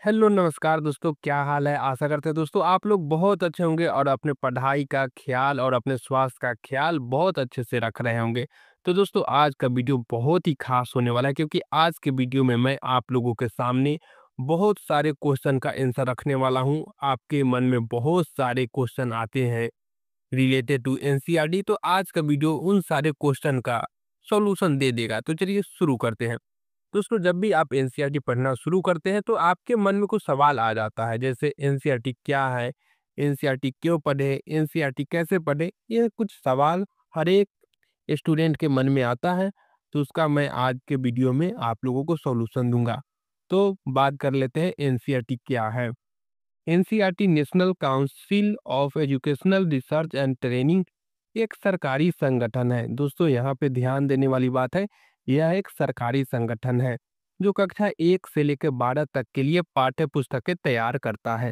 Hello नमस्कार दोस्तों, क्या हाल है? आशा करते हैं दोस्तों आप लोग बहुत अच्छे होंगे और अपने पढ़ाई का ख्याल और अपने स्वास्थ्य का ख्याल बहुत अच्छे से रख रहे होंगे। तो दोस्तों आज का वीडियो बहुत ही खास होने वाला है क्योंकि आज के वीडियो में मैं आप लोगों के सामने बहुत सारे क्वेश्चन का आंसर रखने वाला हूं। आपके मन में बहुत सारे क्वेश्चन आते हैं रिलेटेड टू एनसीईआरटी, तो आज का वीडियो उन सारे क्वेश्चन का सॉल्यूशन दे देगा। तो चलिए शुरू करते हैं। दोस्तों जब भी आप एनसीईआरटी पढ़ना शुरू करते हैं तो आपके मन में कुछ सवाल आ जाता है, जैसे एनसीईआरटी क्या है, एनसीईआरटी क्यों पढ़े, एनसीईआरटी कैसे पढ़े। ये कुछ सवाल हर एक स्टूडेंट के मन में आता है, तो उसका मैं आज के वीडियो में आप लोगों को सॉल्यूशन दूंगा। तो बात कर लेते हैं एनसीईआरटी क्या है। NCERT national council of educational research and training एक सरकारी संगठन है। दोस्तों यहाँ पे ध्यान देने वाली बात है, यह एक सरकारी संगठन है जो कक्षा 1 से लेकर 12 तक के लिए पाठ्य पुस्तकें तैयार करता है।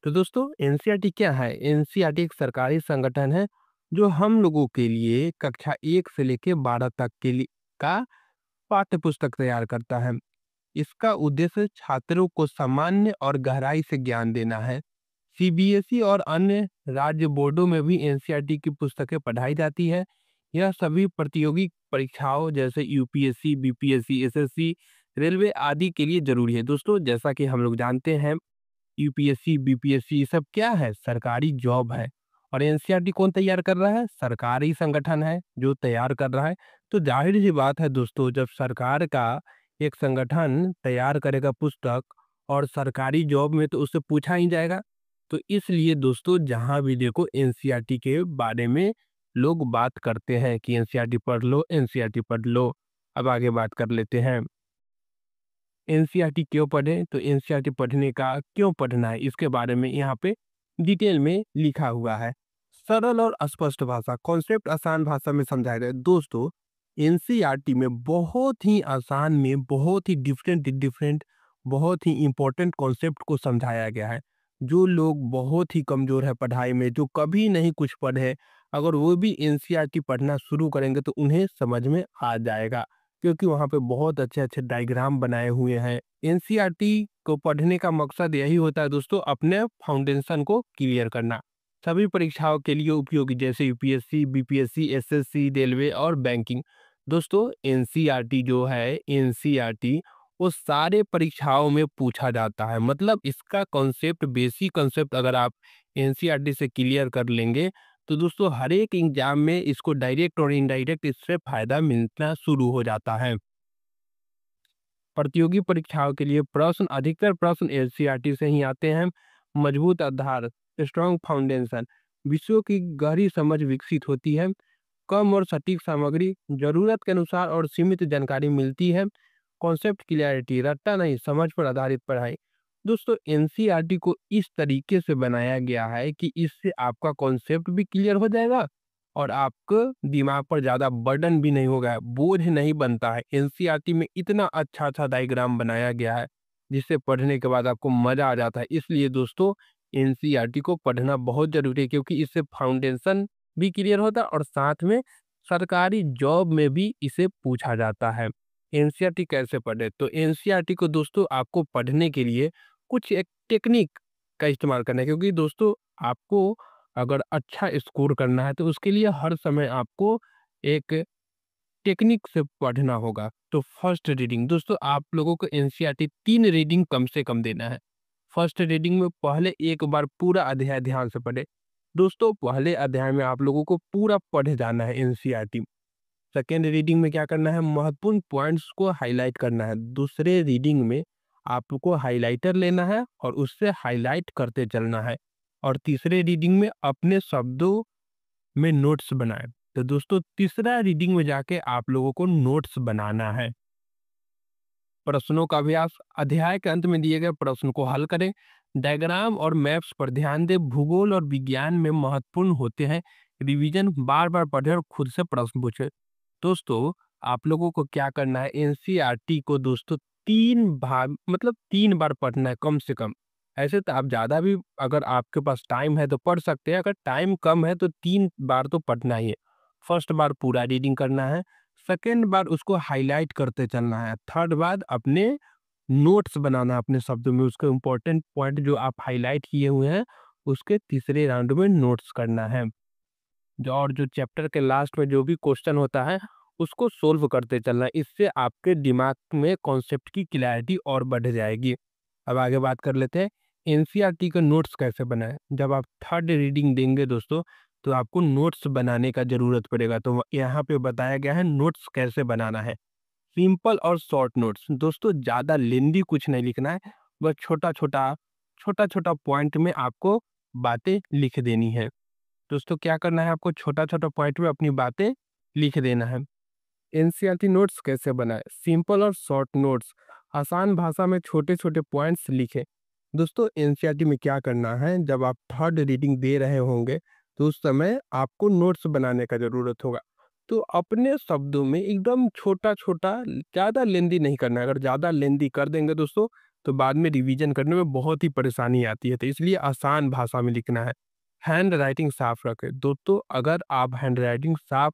तो दोस्तों एनसीईआरटी क्या है? एनसीईआरटी एक सरकारी संगठन है जो हम लोगों के लिए कक्षा 1 से लेकर 12 तक के लिए का पाठ्य पुस्तक तैयार करता है। इसका उद्देश्य छात्रों को सामान्य और गहराई से ज्ञान देना है। सीबीएसई और अन्य राज्य बोर्डों में भी एनसीईआरटी की पुस्तकें पढ़ाई जाती है। यह सभी प्रतियोगी परीक्षाओं जैसे यूपीएससी, बीपीएससी, एसएससी, रेलवे आदि के लिए जरूरी है। दोस्तों जैसा कि हम लोग जानते हैं, यूपीएससी, बीपीएससी ये सब क्या है? सरकारी जॉब है। और एनसीईआरटी कौन तैयार कर रहा है? सरकारी संगठन है जो तैयार कर रहा है। तो जाहिर सी बात है दोस्तों, जब सरकार का एक संगठन तैयार करेगा पुस्तक और सरकारी जॉब में, तो उससे पूछा ही जाएगा। तो इसलिए दोस्तों जहां भी देखो एनसीईआरटी के बारे में लोग बात करते हैं कि एनसीईआरटी पढ़ लो, एनसीईआरटी पढ़ लो। अब आगे बात कर लेते हैं, एनसीईआरटी क्यों पढ़ें? तो एनसीईआरटी पढ़ने का क्यों पढ़ना है, इसके बारे में यहाँ पे डिटेल में लिखा हुआ है। सरल और स्पष्ट भाषा, कॉन्सेप्ट आसान भाषा में समझाया गया है। दोस्तों एनसीईआरटी में बहुत ही आसान में बहुत ही डिफरेंट डिफरेंट बहुत ही इंपॉर्टेंट कॉन्सेप्ट को समझाया गया है। जो लोग बहुत ही कमजोर है पढ़ाई में, जो कभी नहीं कुछ पढ़े, अगर वो भी एनसीईआरटी पढ़ना शुरू करेंगे तो उन्हें समझ में आ जाएगा, क्योंकि वहाँ पे बहुत अच्छे-अच्छे डायग्राम बनाए हुए हैं। एनसीईआरटी को पढ़ने का मकसद यही होता है दोस्तों, अपने फाउंडेशन को क्लियर करना। सभी परीक्षाओं के लिए उपयोगी जैसे यूपीएससी, बीपीएससी, एसएससी, रेलवे और बैंकिंग। दोस्तों एनसीईआरटी जो है, एनसीईआरटी वो सारे परीक्षाओं में पूछा जाता है। मतलब इसका कॉन्सेप्ट, बेसिक कॉन्सेप्ट अगर आप एनसीईआरटी से क्लियर कर लेंगे तो दोस्तों हर एक एग्जाम में इसको डायरेक्ट और इनडायरेक्ट इससे फायदा मिलना शुरू हो जाता है। प्रतियोगी परीक्षाओं के लिए प्रश्न, अधिकतर प्रश्न एनसीईआरटी से ही आते हैं। मजबूत आधार, स्ट्रॉन्ग फाउंडेशन, विषयों की गहरी समझ विकसित होती है। कम और सटीक सामग्री, जरूरत के अनुसार और सीमित जानकारी मिलती है। कॉन्सेप्ट क्लियरिटी, रट्टा नहीं समझ पर आधारित पढ़ाई। दोस्तों एनसीईआरटी को इस तरीके से बनाया गया है कि इससे आपका कॉन्सेप्ट भी क्लियर हो जाएगा और आपको दिमाग पर ज़्यादा बर्डन भी नहीं होगा, बोझ नहीं बनता है। एनसीईआरटी में इतना अच्छा डायग्राम बनाया गया है जिससे पढ़ने के बाद आपको मज़ा आ जाता है। इसलिए दोस्तों एनसीईआरटी को पढ़ना बहुत ज़रूरी है, क्योंकि इससे फाउंडेशन भी क्लियर होता है और साथ में सरकारी जॉब में भी इसे पूछा जाता है। एनसीईआरटी कैसे पढ़े? तो एनसीईआरटी को दोस्तों आपको पढ़ने के लिए कुछ एक टेक्निक का इस्तेमाल करना है, क्योंकि दोस्तों आपको अगर अच्छा स्कोर करना है तो उसके लिए हर समय आपको एक टेक्निक से पढ़ना होगा। तो फर्स्ट रीडिंग, दोस्तों आप लोगों को एनसीईआरटी 3 रीडिंग कम से कम देना है। फर्स्ट रीडिंग में पहले एक बार पूरा अध्याय ध्यान से पढ़े। दोस्तों पहले अध्याय में आप लोगों को पूरा पढ़े जाना है एनसीईआरटी। सेकेंड रीडिंग में क्या करना है? महत्वपूर्ण पॉइंट्स को हाईलाइट करना है। दूसरे रीडिंग में आपको हाइलाइटर लेना है और उससे हाईलाइट करते चलना है। और तीसरे रीडिंग में अपने शब्दों में नोट्स बनाएं। तो दोस्तों तीसरा रीडिंग में जाके आप लोगों को नोट्स बनाना है। प्रश्नों का अभ्यास, अध्याय के अंत में दिए गए प्रश्न को हल करें। डायग्राम और मैप्स पर ध्यान दें। भूगोल और विज्ञान में महत्वपूर्ण होते हैं। रिवीजन, बार बार पढ़े और खुद से प्रश्न पूछे। दोस्तों आप लोगों को क्या करना है? एनसीईआरटी को दोस्तों 3 भाग मतलब 3 बार पढ़ना है कम से कम। ऐसे तो आप ज़्यादा भी अगर आपके पास टाइम है तो पढ़ सकते हैं, अगर टाइम कम है तो 3 बार तो पढ़ना ही है। फर्स्ट बार पूरा रीडिंग करना है, सेकंड बार उसको हाइलाइट करते चलना है, थर्ड बार अपने नोट्स बनाना अपने शब्दों में, उसके इम्पोर्टेंट पॉइंट जो आप हाइलाइट किए हुए हैं, उसके तीसरे राउंड में नोट्स करना है। जो चैप्टर के लास्ट में जो भी क्वेश्चन होता है, उसको सोल्व करते चलना है। इससे आपके दिमाग में कॉन्सेप्ट की क्लैरिटी और बढ़ जाएगी। अब आगे बात कर लेते हैं, एनसीईआरटी के नोट्स कैसे बनाएँ? जब आप थर्ड रीडिंग देंगे दोस्तों, तो आपको नोट्स बनाने का ज़रूरत पड़ेगा। तो यहाँ पे बताया गया है नोट्स कैसे बनाना है। सिंपल और शॉर्ट नोट्स। दोस्तों ज़्यादा लेंदी कुछ नहीं लिखना है, बस छोटा-छोटा पॉइंट में आपको बातें लिख देनी है। दोस्तों क्या करना है, आपको छोटा-छोटा पॉइंट में अपनी बातें लिख देना है। एनसीईआरटी नोट्स कैसे बनाएँ? सिंपल और शॉर्ट नोट्स, आसान भाषा में छोटे-छोटे पॉइंट्स लिखें। दोस्तों एनसीईआरटी में क्या करना है, जब आप थर्ड रीडिंग दे रहे होंगे, तो उस समय आपको नोट्स बनाने का ज़रूरत होगा। तो अपने शब्दों में एकदम छोटा-छोटा, ज़्यादा लेंदी नहीं करना है। अगर ज़्यादा लेंदी कर देंगे दोस्तों, तो बाद में रिवीजन करने में बहुत ही परेशानी आती है। तो इसलिए आसान भाषा में लिखना है। हैंड राइटिंग साफ रखें। दोस्तों अगर आप हैंड राइटिंग साफ,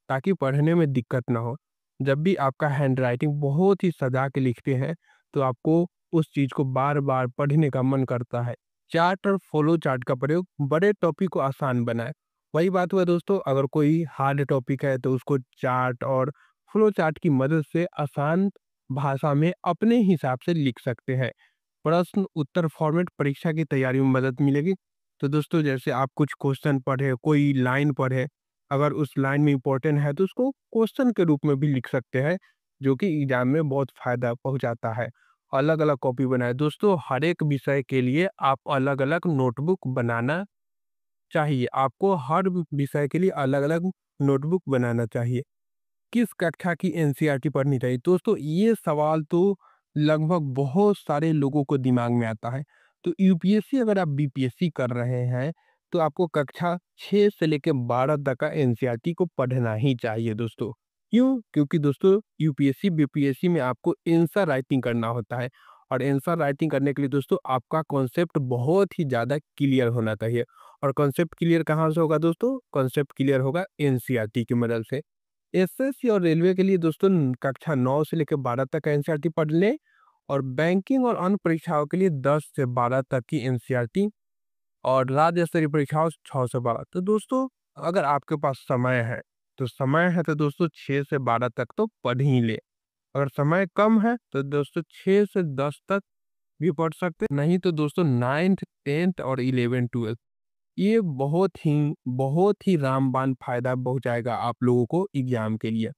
ताकि पढ़ने में दिक्कत ना हो। जब भी आपका हैंड राइटिंग बहुत ही सजा के लिखते हैं, तो आपको उस चीज़ को बार-बार पढ़ने का मन करता है। चार्ट और फ्लो चार्ट का प्रयोग बड़े टॉपिक को आसान बनाए। वही बात हुआ दोस्तों, अगर कोई हार्ड टॉपिक है तो उसको चार्ट और फ्लो चार्ट की मदद से आसान भाषा में अपने हिसाब से लिख सकते हैं। प्रश्न उत्तर फॉर्मेट परीक्षा की तैयारी में मदद मिलेगी। तो दोस्तों जैसे आप कुछ क्वेश्चन पढ़े, कोई लाइन पढ़े, अगर उस लाइन में इम्पोर्टेंट है तो उसको क्वेश्चन के रूप में भी लिख सकते हैं, जो कि एग्जाम में बहुत फायदा पहुंचाता है। अलग अलग कॉपी बनाए। दोस्तों हर एक विषय के लिए आप अलग अलग नोटबुक बनाना चाहिए। आपको हर विषय के लिए अलग अलग नोटबुक बनाना चाहिए। किस कक्षा की एनसीईआरटी पढ़नी चाहिए? दोस्तों ये सवाल तो लगभग बहुत सारे लोगों को दिमाग में आता है। तो यूपीएससी, अगर आप बीपीएससी कर रहे हैं, तो आपको कक्षा 6 से लेके 12 तक का एनसीईआरटी को पढ़ना ही चाहिए दोस्तों। क्यों? क्योंकि दोस्तों यूपीएससी, बीपीएससी में आपको आंसर राइटिंग करना होता है, और आंसर राइटिंग करने के लिए दोस्तों आपका कॉन्सेप्ट बहुत ही ज़्यादा क्लियर होना चाहिए। और कॉन्सेप्ट क्लियर कहाँ से होगा दोस्तों? कॉन्सेप्ट क्लियर होगा एनसीईआरटी की मदद से। एसएससी और रेलवे के लिए दोस्तों कक्षा 9 से लेकर 12 तक का एनसीईआरटी पढ़ लें, और बैंकिंग और अन्य परीक्षाओं के लिए 10 से 12 तक की एनसीईआरटी, और राज्य स्तरीय परीक्षाओं 6 से 12। तो दोस्तों अगर आपके पास समय है तो दोस्तों 6 से 12 तक तो पढ़ ही ले। अगर समय कम है तो दोस्तों 6 से 10 तक भी पढ़ सकते हैं। नहीं तो दोस्तों 9th 10th और 11 12, ये बहुत ही रामबाण फायदा पहुंचाएगा आप लोगों को एग्जाम के लिए।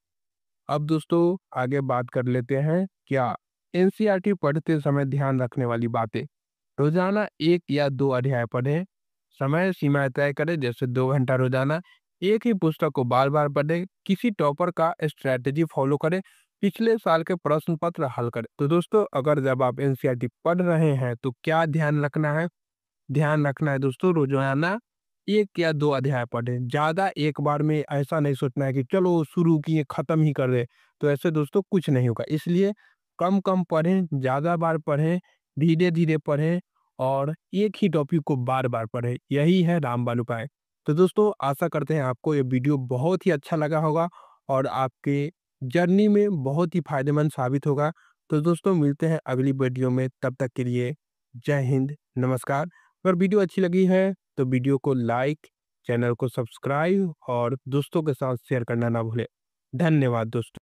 अब दोस्तों आगे बात कर लेते हैं, क्या एनसीईआरटी पढ़ते समय ध्यान रखने वाली बातें। रोजाना 1 या 2 अध्याय पढ़ें। समय सीमा तय करें, जैसे 2 घंटा रोजाना। एक ही पुस्तक को बार-बार पढ़ें। किसी टॉपर का स्ट्रैटेजी फॉलो करें। पिछले साल के प्रश्न पत्र हल करें। तो दोस्तों अगर जब आप एनसीईआरटी पढ़ रहे हैं तो क्या ध्यान रखना है? ध्यान रखना है दोस्तों, रोजाना 1 या 2 अध्याय पढ़ें। ज़्यादा एक बार में ऐसा नहीं सोचना है कि चलो शुरू किए खत्म ही कर दें। तो ऐसे दोस्तों कुछ नहीं होगा। इसलिए कम-कम पढ़ें, ज़्यादा बार पढ़ें, धीरे-धीरे पढ़ें, और एक ही टॉपिक को बार-बार पढ़ें। यही है रामबाण उपाय। तो दोस्तों आशा करते हैं आपको ये वीडियो बहुत ही अच्छा लगा होगा, और आपके जर्नी में बहुत ही फ़ायदेमंद साबित होगा। तो दोस्तों मिलते हैं अगली वीडियो में, तब तक के लिए जय हिंद, नमस्कार। अगर वीडियो अच्छी लगी है तो वीडियो को लाइक, चैनल को सब्सक्राइब और दोस्तों के साथ शेयर करना ना भूलें। धन्यवाद दोस्तों।